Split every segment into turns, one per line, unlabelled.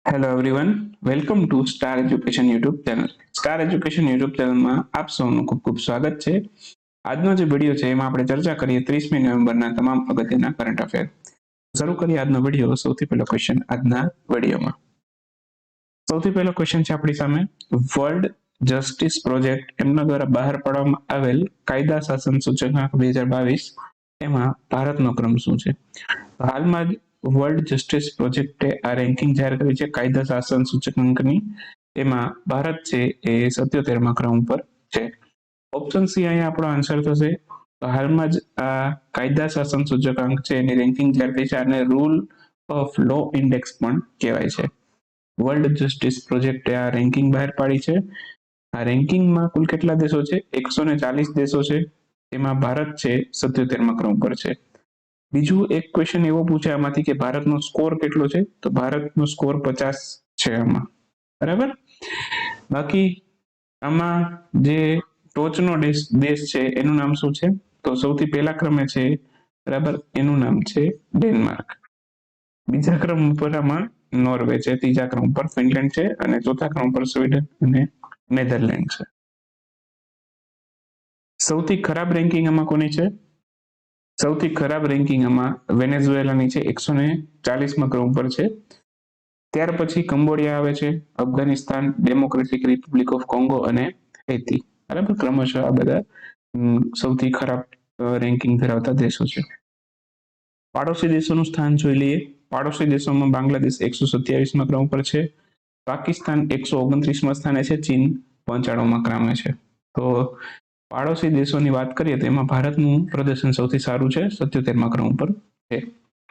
Hello everyone, welcome to star education YouTube channel. Star education YouTube ચેનલમાં આપ સૌનું ખૂબ ખૂબ સ્વાગત છે. આજનો જે વિડીયો છે એમાં આપણે ચર્ચા કરીએ 30મી નવેમ્બરના તમામ અગત્યના કરંટ અફેર. શરૂ કરીએ આજનો વિડીયો. સૌથી પહેલો ક્વેશ્ચન આજના વિડીયોમાં. સૌથી પહેલો ક્વેશ્ચન છે આપણી સામે, વર્લ્ડ જસ્ટિસ પ્રોજેક્ટ એમના દ્વારા બહાર પાડવામાં આવેલ કાયદા શાસન સૂચકાંક 2022 એમાં ભારતનો ક્રમ શું છે? હાલમાં જ વર્લ્ડ જસ્ટિસ પ્રોજેક્ટે આ રેન્કિંગ જાહેર કરી છે કાયદા શાસન સૂચકાંકની. એમાં ભારત છે એ 77મા ક્રમ પર છે. ઓપ્શન સી અહીંયા આપણો આન્સર થશે. હાલમાં જ આ કાયદા શાસન સૂચકાંક છે એની રેન્કિંગ જાહેર થઈ છે અને રૂલ ઓફ લો ઇન્ડેક્સ પણ કહેવાય છે. વર્લ્ડ જસ્ટિસ પ્રોજેક્ટે આ રેન્કિંગ બહાર પાડી છે. આ રેન્કિંગમાં કુલ કેટલા દેશો છે? 140 દેશો છે. એમાં ભારત છે 77મા ક્રમ પર છે. બીજું એક ક્વેશ્ચન એવો પૂછે આમાંથી કે ભારતનો સ્કોર કેટલો છે? તો ભારતનો સ્કોર 50 છે આમાં, બરાબર. બાકી આમાં જે ટોચનો દેશ છે એનું નામ શું છે? તો સૌથી પહેલા ક્રમે છે, બરાબર, એનું નામ છે ડેનમાર્ક. બીજા ક્રમ ઉપર આમાં નોર્વે છે, ત્રીજા ક્રમ પર ફિનલેન્ડ છે અને ચોથા ક્રમ પર સ્વીડન અને નેધરલેન્ડ છે. સૌથી ખરાબ રેન્કિંગ આમાં કોની છે? સૌથી ખરાબ રેન્કિંગ આમાં વેનેઝુએલાની છે, 140મા ક્રમ પર છે. ત્યાર પછી કંબોડિયા આવે છે, Afghanistan, democratic Republic of Congo અને હૈતી. બરાબર, ક્રમશઃ આ બધા સૌથી ખરાબ રેન્કિંગ ધરાવતા દેશો છે. પાડોશી દેશોનું સ્થાન જોઈ લઈએ. પાડોશી દેશોમાં બાંગ્લાદેશ 127મા ક્રમ પર છે, પાકિસ્તાન 129મા સ્થાને છે, ચીન 95મા ક્રમે છે. તો પાડોશી દેશોની વાત કરીએ તો એમાં ભારતનું પ્રદર્શન સૌથી સારું છે, 77મા ક્રમ પર છે.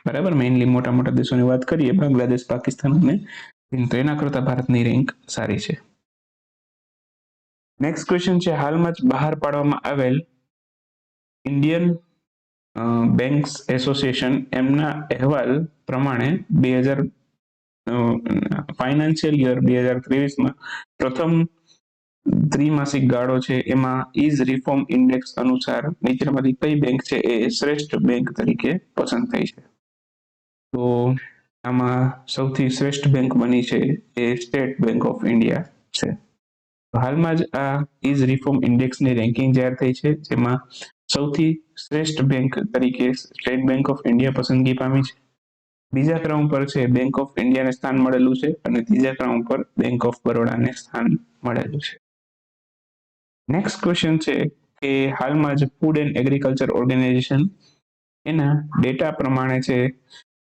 બરાબર, મેઇનલી મોટા મોટા દેશોની વાત કરીએ, બાંગ્લાદેશ, પાકિસ્તાન અને ચીન, તો એના કરતા ભારતની રેન્ક સારી છે. નેક્સ્ટ ક્વેશ્ચન છે, હાલમાં જ બહાર પાડવામાં આવેલ ઇન્ડિયન બેંક્સ એસોસિએશન એમના અહેવાલ પ્રમાણે 2000 ફાઇનાન્શિયલ યર 2023માં પ્રથમ ત્રિમાસિક ગાળો છે એમાં ઇઝ રિફોર્મ ઇન્ડેક્સ અનુસાર નીચેનામાંથી કઈ બેંક છે એ શ્રેષ્ઠ બેંક તરીકે પસંદ થઈ છે? તો આમાં સૌથી શ્રેષ્ઠ બેંક બની છે એ સ્ટેટ બેંક ઓફ ઇન્ડિયા છે. હાલમાં જ આ ઇઝ રિફોર્મ ઇન્ડેક્સની રેન્કિંગ જાહેર થઈ છે, જેમાં સૌથી શ્રેષ્ઠ બેંક તરીકે સ્ટેટ બેંક ઓફ ઇન્ડિયા પસંદગી પામી છે. બીજા ક્રમ પર છે બેંક ઓફ ઇન્ડિયાને સ્થાન મળેલું છે અને ત્રીજા ક્રમ પર બેંક ઓફ બરોડાને સ્થાન મળેલું છે. નેક્સ્ટ ક્વેશ્ચન છે કે હાલમાં જ ફૂડ એન્ડ એગ્રીકલ્ચર ઓર્ગેનાઇઝેશન એના ડેટા પ્રમાણે છે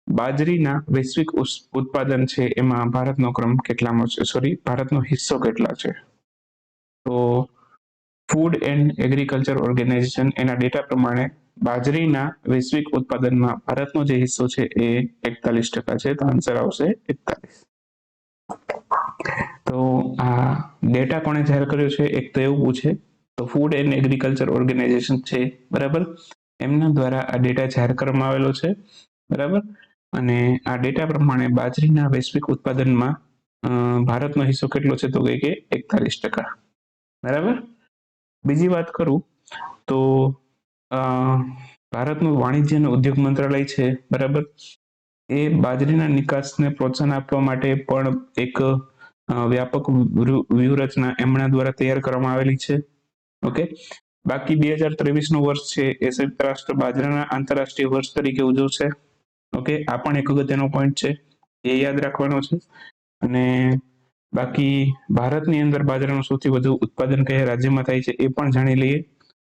બાજરીના વૈશ્વિક ઉત્પાદન છે એમાં ભારતનો ક્રમ કેટલામો છે? ભારતનો હિસ્સો કેટલા છે? તો ફૂડ એન્ડ એગ્રીકલ્ચર ઓર્ગેનાઇઝેશન એના ડેટા પ્રમાણે બાજરીના વૈશ્વિક ઉત્પાદનમાં ભારતનો જે હિસ્સો છે એ 41% છે. તો આન્સર આવશે 41. તો આ ડેટા કોણે જાહેર કર્યો છે? એક તો એવું પૂછે તો ફૂડ એન્ડ એગ્રીકલ્ચર ઓર્ગેનાઇઝેશન છે, બરાબર, એમના દ્વારા આ ડેટા જાહેર કરવામાં આવેલો છે, બરાબર. અને આ ડેટા પ્રમાણે બાજરીના વૈશ્વિક ઉત્પાદનમાં ભારતનો હિસ્સો કેટલો છે? તો કે 41%, બરાબર. બીજી વાત કરું તો ભારતનું વાણિજ્ય અને ઉદ્યોગ મંત્રાલય છે, બરાબર, એ બાજરીના નિકાસને પ્રોત્સાહન આપવા માટે પણ એક વ્યાપક વ્યૂહરચના એમના દ્વારા તૈયાર કરવામાં આવેલી છે. ઓકે. બાકી 2023નું વર્ષ છે એ સંયુક્ત રાષ્ટ્ર બાજરાના આંતરરાષ્ટ્રીય વર્ષ તરીકે ઉજવશે. ઓકે, આ પણ એક અગત્યનો પોઈન્ટ છે, એ યાદ રાખવાનો છે. અને બાકી ભારતની અંદર બાજરાનું સૌથી વધુ ઉત્પાદન કયા રાજ્યમાં થાય છે એ પણ જાણી લઈએ.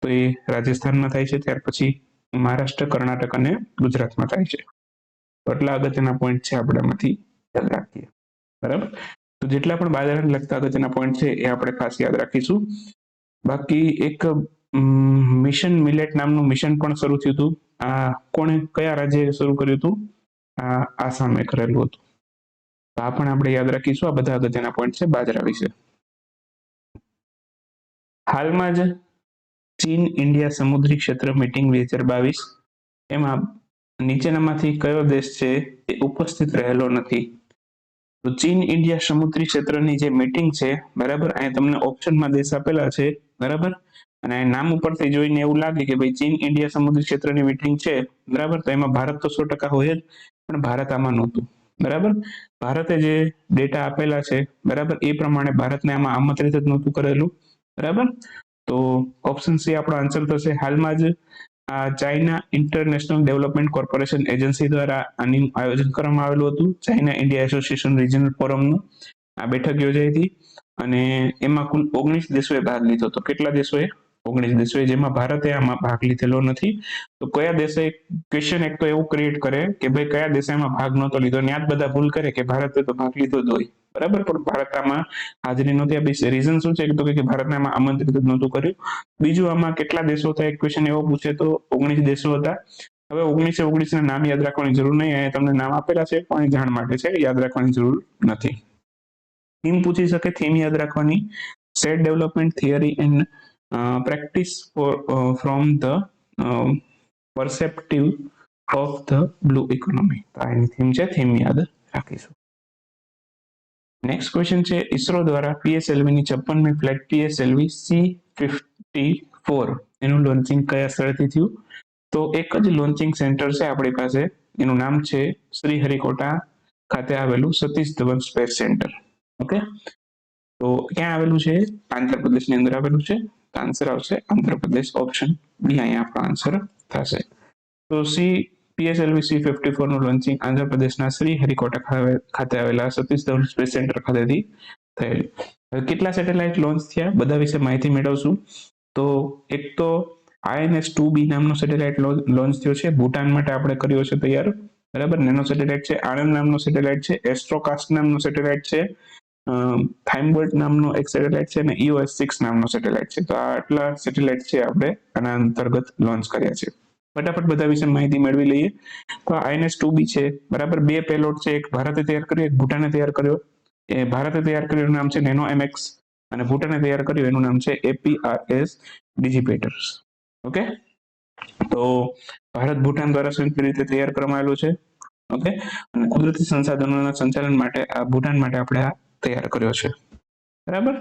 તો એ રાજસ્થાનમાં થાય છે, ત્યાર પછી મહારાષ્ટ્ર, કર્ણાટક અને ગુજરાતમાં થાય છે. એટલા અગત્યના પોઈન્ટ છે આપણામાંથી યાદ રાખીએ, બરાબર. તો જેટલા પણ બાજરાને લગતા અગત્યના પોઈન્ટ છે એ આપણે ખાસ યાદ રાખીશું. બાકી એક મિશન મિલેટ નામનું મિશન પણ શરૂ થયું હતું. આ કોણે, કયા રાજ્યએ શરૂ કર્યું હતું? આ આસામે કરેલું હતું. આ પણ આપણે યાદ રાખીશું. આ બધા અગત્યના પોઈન્ટ છે બાજરા વિશે. હાલમાં જ ચીન ઇન્ડિયા સમુદ્રી ક્ષેત્ર મીટિંગ 2022 એમાં નીચેનામાંથી કયો દેશ છે એ ઉપસ્થિત રહેલો નથી? તો ચીન ઇન્ડિયા સમુદ્રી ક્ષેત્રની જે મીટિંગ છે, બરાબર, અહીંયા તમને ઓપ્શનમાં દેશ આપેલા છે, બરાબર. અને નામ ઉપરથી જોઈને એવું લાગે કે ભાઈ ચીન ઇન્ડિયા સમુદ્રી ક્ષેત્રની મીટિંગ છે, બરાબર, તો એમાં ભારત તો 100% હોય જ, પણ ભારત આમાં નહોતું. બરાબર. ભારતે જે ડેટા આપેલા છે બરાબર એ પ્રમાણે ભારતને આમાં આમંત્રિત જ નહોતું કરેલું. બરાબર. તો ઓપ્શન સી આપણો આન્સર થશે. હાલમાં જ આ China international development corporation agency દ્વારા આનું આયોજન કરવામાં આવેલું હતું. ચાઇના ઇન્ડિયા એસોસિએશન રિજનલ ફોરમનું આ બેઠક યોજાઈ હતી અને એમાં કુલ 19 દેશોએ ભાગ લીધો હતો. કેટલા દેશોએ? 19 દેશોએ, જેમાં ભારતે આમાં ભાગ લીધેલો નથી. તો કયા દેશે ક્વેશ્ચન એક તો એવું ક્રિએટ કરે કે ભાઈ કયા દેશે આમાં ભાગ નહોતો લીધો, અને યાદ બધા ભૂલ કરે કે ભારતે તો ભાગ લીધો જ હોય. બરાબર, પણ ભારત આમાં હાજરી નહોતી આપી. રીઝન શું છે તો કે ભારતને આમાં આમંત્રિત જ નહોતું કર્યું. બીજું, આમાં કેટલા દેશો હતા એક ક્વેશ્ચન એવો પૂછે તો 19 દેશો હતા. હવે 19 ના નામ યાદ રાખવાની જરૂર નહીં, અહીંયા તમને નામ આપેલા છે પણ જાણ માટે છે, યાદ રાખવાની જરૂર નથી. થીમ પૂછી શકે, થીમ યાદ રાખવાની. Set development theory and practice from the perspective of the blue economy. તો આની થીમ છે, થીમ યાદ રાખીશું. નેક્સ્ટ ક્વેશ્ચન છે, ઇસરો દ્વારા પીએસએલવી ની 56મી ફ્લાઇટ પીએસએલવી C-54 એનું લોન્ચિંગ કયા સ્થળેથી થયું? તો એક જ લોન્ચિંગ સેન્ટર છે આપણી પાસે, એનું નામ છે શ્રીહરિકોટા ખાતે આવેલું Satish Dhawan space centre. Okay, તો ક્યાં આવેલું છે? આંધ્રપ્રદેશની અંદર આવેલું છે. આન્સર આવશે આંધ્રપ્રદેશ. ઓપ્શન બી અહીંયા આપણો આન્સર થશે. તો પીએસએલવી C-54 નું લોન્ચિંગ આંધ્રપ્રદેશના શ્રીહરિકોટા ખાતે આવેલા સતીશ ધવન સ્પેસ સેન્ટર ખાતેથી થયેલું. કેટલા સેટેલાઇટ લોન્ચ થયા બધા વિશે માહિતી મેળવશું. તો એક તો INS-2B નામનો સેટેલાઇટ લોન્ચ થયો છે, ભૂટાન માટે આપણે કર્યો છે તૈયાર. બરાબર, નેનો સેટેલાઇટ છે. આણંદ નામનો સેટેલાઇટ છે. એસ્ટ્રોકાસ્ટ નામનો સેટેલાઇટ છે. થાઇમ્બર્ટ નામનો એક સેટેલાઇટ છે અને EOS-6 નામનો સેટેલાઇટ છે. તો આટલા સેટેલાઇટ છે આપણે આના અંતર્ગત લોન્ચ કર્યા છે. ફટાફટ બધા વિશે માહિતી મેળવી લઈએ. તો INS-2B છે, બરાબર. 2 પેલોડ છે, એક ભારતે તૈયાર કર્યો, એક ભૂટાને તૈયાર કર્યો. એ ભારતે તૈયાર કર્યું નામ છે નેનો MX અને ભૂટાને તૈયાર કર્યું એનું નામ છે APRS ડિજિપેટર્સ. ઓકે, તો ભારત ભૂટાન દ્વારા સંયુક્ત રીતે તૈયાર કરવામાં આવેલું છે. ઓકે, અને કુદરતી સંસાધનોના સંચાલન માટે આ ભૂટાન માટે આપણે આ તૈયાર કર્યો છે. બરાબર.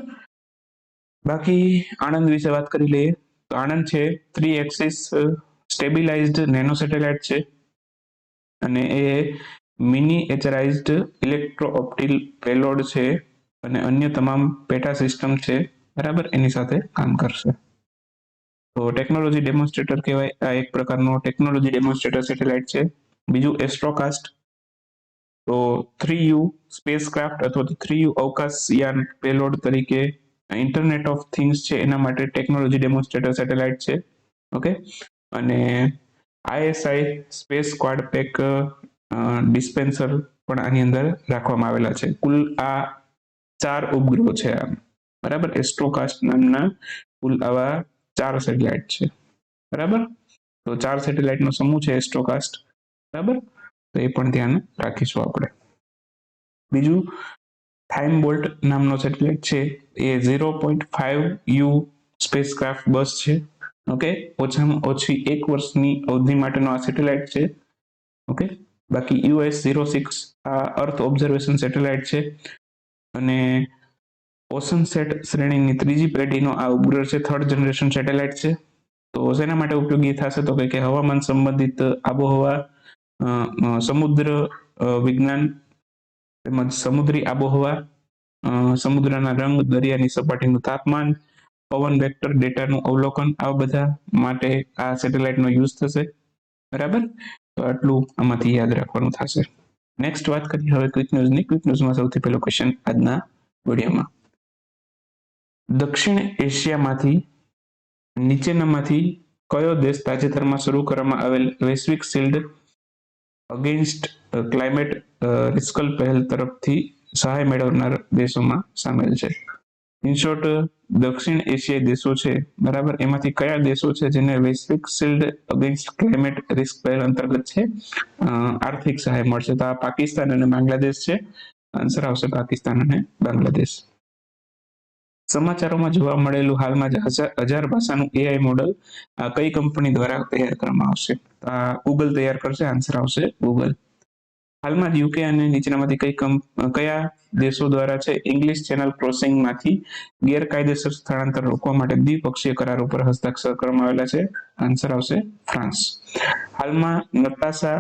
બાકી આણંદ વિશે વાત કરી લઈએ. તો આણંદ છે 3 એક્સિસ સ્ટેબિલાઇઝ્ડ નેનો સેટેલાઇટ છે અને એ મિનિએચરાઇઝ્ડ ઇલેક્ટ્રો ઓપ્ટિક પેલોડ છે અને અન્ય તમામ પેટા સિસ્ટમ છે, બરાબર, એની સાથે કામ કરશે. તો ટેકનોલોજી ડેમોન્સ્ટ્રેટર કહેવાય, આ એક પ્રકારનો ટેકનોલોજી ડેમોન્સ્ટ્રેટર સેટેલાઇટ છે. બીજું એસ્ટ્રોકાસ્ટ, તો 3U સ્પેસક્રાફ્ટ અથવા તો 3U અવકાશયાન પેલોડ તરીકે ઇન્ટરનેટ ઓફ થિંગ્સ છે એના માટે ટેકનોલોજી ડેમોન્સ્ટ્રેટર સેટેલાઇટ છે. ઓકે, અને ISI space squad pack dispenser પણ આની અંદર રાખવામાં આવેલા છે. કુલ આ 4 ઉપગ્રહો છે, બરાબર. એસ્ટ્રોકાસ્ટ નામના કુલ આવા 4 સેટેલાઇટ છે, બરાબર. તો 4 સેટેલાઇટનો સમૂહ છે એસ્ટ્રોકાસ્ટ, બરાબર. તો એ પણ ધ્યાન રાખીશું આપણે. બીજું થાઇમબોલ્ટ નામનો સેટેલાઇટ છે, એ 0.5U સ્પેસક્રાફ્ટ બસ છે. ઓકે, ઓછામાં ઓછી 1 વર્ષની અવધિ માટેનો આ સેટેલાઇટ છે. ઓકે, બાકી US-06 આ અર્થ ઓબ્ઝર્વેશન સેટેલાઇટ છે અને ઓશનસેટ શ્રેણીની 3જી પેઢીનો આ ઉપગ્રહ છે, 3rd જનરેશન સેટેલાઇટ છે. તો શેના માટે ઉપયોગી થશે તો કે હવામાન સંબંધિત આબોહવા, સમુદ્ર વિજ્ઞાન તેમજ સમુદ્રી આબોહવા, સમુદ્રના રંગ, દરિયાની સપાટીનું તાપમાન, પવન વેક્ટર ડેટાનું અવલોકન, આ બધા માટે આ સેટેલાઇટનો યુઝ થશે. બરાબર, તો આટલું આમાંથી યાદ રાખવાનું થશે. નેક્સ્ટ વાત કરીએ હવે ક્વિક ન્યૂઝની. ક્વિક ન્યૂઝમાં સૌથી પહેલો ક્વેશ્ચન આજના વિડીયોમાં, દક્ષિણ એશિયામાંથી નીચેનામાંથી કયો દેશ તાજેતરમાં શરૂ કરવામાં આવેલ વૈશ્વિક શિલ્ડ અગેન્સ્ટ ક્લાઇમેટ રિસ્ક પહેલ તરફથી સહાય મેળવનાર દેશોમાં સામેલ છે? ઇન શોર્ટ, દક્ષિણ એશિયાઈ દેશો છે, બરાબર, એમાંથી કયા દેશો છે જેને વૈશ્વિક શિલ્ડ અગેન્સ્ટ ક્લાઇમેટ રિસ્ક પહેલ અંતર્ગત છે આર્થિક સહાય મળશે? તો આ પાકિસ્તાન અને બાંગ્લાદેશ છે. આન્સર આવશે પાકિસ્તાન અને બાંગ્લાદેશ. સમાચારોમાં જોવા મળેલું હાલમાં જ 1000 ભાષાનું AI મોડલ કઈ કંપની દ્વારા તૈયાર કરવામાં આવશે? આ ગૂગલ તૈયાર કરશે. આન્સર આવશે ગૂગલ. હાલમાં જ UK અને નીચેનામાંથી કયા દેશો દ્વારા છે ઇંગ્લિશ ચેનલ ક્રોસિંગમાંથી ગેરકાયદેસર સ્થળાંતર રોકવા માટે દ્વિપક્ષીય કરાર ઉપર હસ્તાક્ષર કરવામાં આવેલા છે? આન્સર આવશે ફ્રાન્સ. હાલમાં નતાશા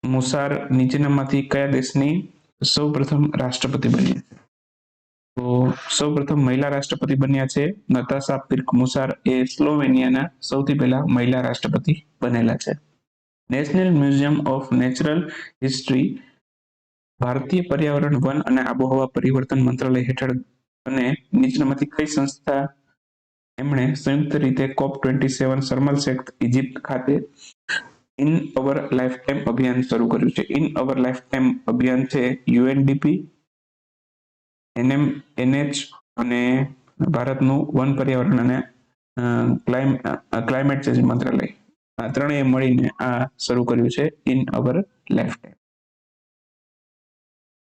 મુસાર નીચેનામાંથી કયા દેશની સૌપ્રથમ રાષ્ટ્રપતિ બની? તો સૌપ્રથમ મહિલા રાષ્ટ્રપતિ બન્યા છે નતાશા પિર્ક મુસાર, એ સ્લોવેનિયાના સૌથી પહેલા મહિલા રાષ્ટ્રપતિ બનેલા છે. National museum of natural history ભારતીય પર્યાવરણ, વન અને આબોહવા પરિવર્તન મંત્રાલય હેઠળ અને નીચેનામાંથી કઈ સંસ્થા એમણે સંયુક્ત રીતે COP27 શર્મ શેખ ઇજિપ્ત ખાતે ઇન અવર લાઈફ ટાઈમ અભિયાન શરૂ કર્યું છે? ઇન અવર લાઈફ ટાઈમ અભિયાન છે યુએનડીપી, NH અને ભારતનું વન પર્યાવરણ અને ક્લાઇમેટ ચેન્જ મંત્રાલય, આ ત્રણેય મળીને આ શરૂ કર્યું છે ઇન અવર લાઈફ ટાઈમ.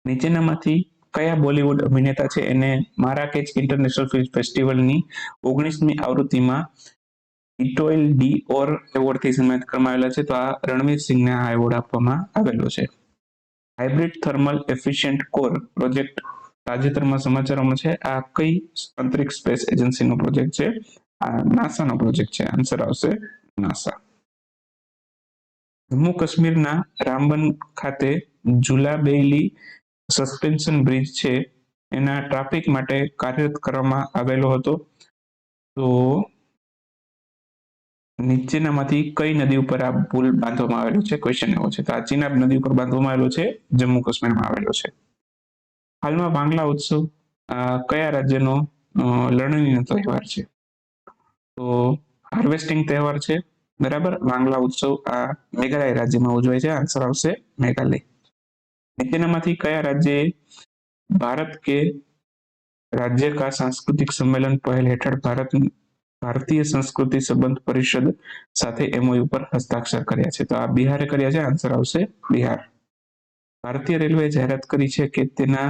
નીચેનામાંથી કયા બોલિવૂડ અભિનેતા છે એને મારાકેચ ઇન્ટરનેશનલ ફિલ્મ ફેસ્ટિવલની 19મી આવૃત્તિમાં ઇટોઇલ ડી ઓર એવોર્ડથી સન્માનિત કરવામાં આવેલા છે? તો આ રણવીર સિંહને આ એવોર્ડ આપવામાં આવેલો છે. Hybrid thermal efficient core project તાજેતરમાં સમાચારોમાં છે. આ કઈ અંતરિક્ષ સ્પેસ એજન્સીનો પ્રોજેક્ટ છે? આ નાસાનો પ્રોજેક્ટ છે. આન્સર આવશે નાસા. જમ્મુ કાશ્મીરના રામબન ખાતે ઝુલાબેયલી સસ્પેન્શન બ્રિજ છે એના ટ્રાફિક માટે કાર્યરત કરવામાં આવેલો હતો. તો નીચેનામાંથી કઈ નદી ઉપર આ પુલ બાંધવામાં આવેલો છે? ક્વેશ્ચન એવો છે. તો આ ચિનાબ નદી ઉપર બાંધવામાં આવેલો છે, જમ્મુ કાશ્મીરમાં આવેલો છે. હાલમાં બાંગ્લા ઉત્સવ કયા રાજ્યનો લણણીનો તહેવાર છે? તો હાર્વેસ્ટિંગ તહેવાર છે, બરાબર. બાંગ્લા ઉત્સવ આ મેઘાલય રાજ્યમાં ઉજવાય છે. આન્સર આવશે મેઘાલય. નીચેનામાંથી કયા રાજ્યએ ભારત કે રાજ્ય કા સાંસ્કૃતિક સંમેલન પહેલ હેઠળ ભારતીય સંસ્કૃતિ સંબંધ પરિષદ સાથે MOU પર હસ્તાક્ષર કર્યા છે? તો આ બિહારે કર્યા છે. આન્સર આવશે બિહાર. ભારતીય રેલવે જાહેરાત કરી છે કે તેના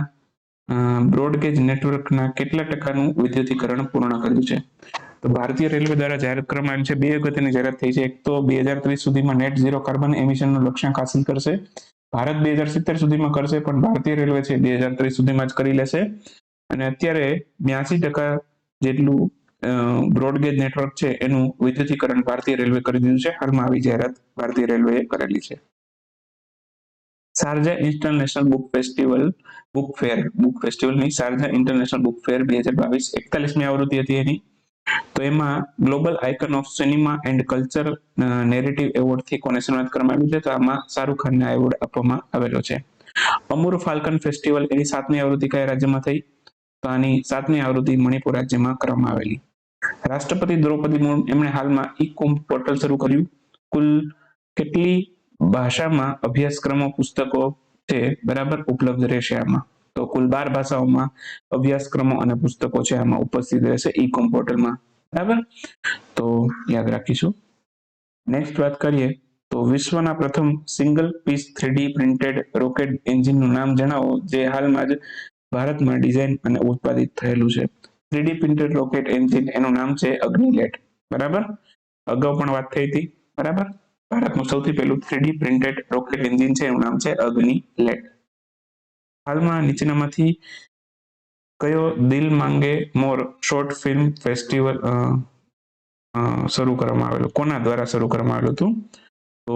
બ્રોડગેજ નેટવર્કના કેટલા ટકાનું વિદ્યુતીકરણ પૂર્ણ કર્યું છે? તો ભારતીય રેલવે દ્વારા જાહેરાત કરવામાં આવી છે. બે અગત્યની જાહેરાત થઈ છે. એક તો 2030 સુધીમાં નેટ ઝીરો કાર્બન એમિશનનું લક્ષ્યાંક હાંસલ કરશે. ભારત 2070 સુધીમાં કરશે, પણ ભારતીય રેલવે છે 2030 સુધીમાં જ કરી લેશે. અને અત્યારે 82% જેટલું બ્રોડગેજ નેટવર્ક છે એનું વિદ્યુતીકરણ ભારતીય રેલવે કરી દીધું છે. હાલમાં આવી જાહેરાત ભારતીય રેલવેએ કરેલી છે. શારજા ઇન્ટરનેશનલ બુક ફેસ્ટિવલની શારજા ઇન્ટરનેશનલ બુક ફેર 2022 41મી આવૃત્તિ હતી એની. તો એમાં global icon of cinema and culture narrative એવોર્ડથી કોને સન્માનિત કરવામાં આવ્યું છે? તો આમાં શાહરૂખ ખાનને આ એવોર્ડ આપવામાં આવેલો છે. અમૂર ફાલ્કન ફેસ્ટિવલ એની 7મી આવૃત્તિ કયા રાજ્યમાં થઈ? તો આની 7મી આવૃત્તિ મણિપુર રાજ્યમાં કરવામાં આવેલી. રાષ્ટ્રપતિ દ્રૌપદી મુર્મુ એમણે હાલમાં ઈ-કોમ પોર્ટલ શરૂ કર્યું. કુલ કેટલી ભાષામાં અભ્યાસક્રમો પુસ્તકો છે, બરાબર, ઉપલબ્ધ રહેશે આમાં? તો કુલ 12 ભાષાઓમાં અભ્યાસક્રમો અને પુસ્તકો છે આમાં ઉપસ્થિત રહેશે ઈ-કોમ પોર્ટલમાં, બરાબર. તો યાદ રાખીશું. નેક્સ્ટ વાત કરીએ તો વિશ્વના પ્રથમ single piece 3D printed rocket એન્જિનનું નામ જણાવો જે હાલમાં જ ભારતમાં ડિઝાઇન અને ઉત્પાદિત થયેલું છે. 3D પ્રિન્ટેડ રોકેટ એન્જિન એનું નામ છે અગ્નિલેટ, બરાબર. અગાઉ પણ વાત થઈ હતી, બરાબર. ભારતનું સૌથી પહેલું 3D પ્રિન્ટેડ રોકેટ એન્જિન છે એનું નામ છે અગ્નિલેટ. હાલમાં નીચેનામાંથી કયો દિલ માંગે મોર શોર્ટ ફિલ્મ ફેસ્ટિવલ શરૂ કરવામાં આવેલું? કોના દ્વારા શરૂ કરવામાં આવેલું હતું? તો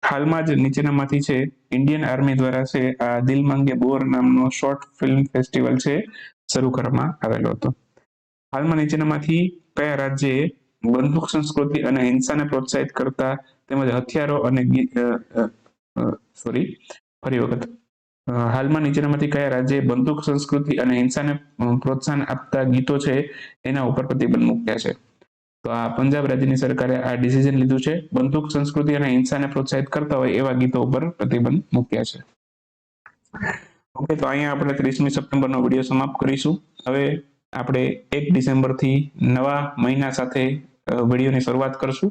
હાલમાં જ નીચેનામાંથી છે ઇન્ડિયન આર્મી દ્વારા છે આ દિલ માંગે મોર નામનો શોર્ટ ફિલ્મ ફેસ્ટિવલ છે શરૂ કરવામાં આવેલો હતો. હાલમાં નીચેનામાંથી કયા રાજ્યએ બંદૂક સંસ્કૃતિ અને હિંસાને પ્રોત્સાહિત કરતા તેમજ હથિયારો અને હાલમાં નીચેનામાંથી કયા રાજ્યએ બંદૂક સંસ્કૃતિ અને હિંસાને પ્રોત્સાહન આપતા ગીતો છે એના ઉપર પ્રતિબંધ મૂક્યા છે? તો આ પંજાબ રાજ્યની સરકારે આ ડિસિઝન લીધું છે. બંદૂક સંસ્કૃતિ અને હિંસાને પ્રોત્સાહિત કરતા હોય એવા ગીતો ઉપર પ્રતિબંધ મૂક્યા છે. ઓકે, તો અહીંયા આપણે 30મી સપ્ટેમ્બરનો વિડીયો સમાપ્ત કરીશું. હવે આપણે 1 ડિસેમ્બરથી નવા મહિના સાથે વિડીયોની શરૂઆત કરશું.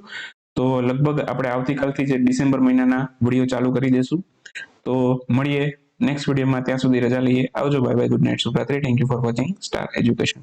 તો લગભગ આપણે આવતીકાલથી જ ડિસેમ્બર મહિનાના વિડીયો ચાલુ કરી દઈશું. તો મળીએ નેક્સ્ટ વિડીયોમાં. ત્યાં સુધી રજા લઈએ. આવજો. Bye bye. Good night. શુભરાત્રી. Thank you for watching star education.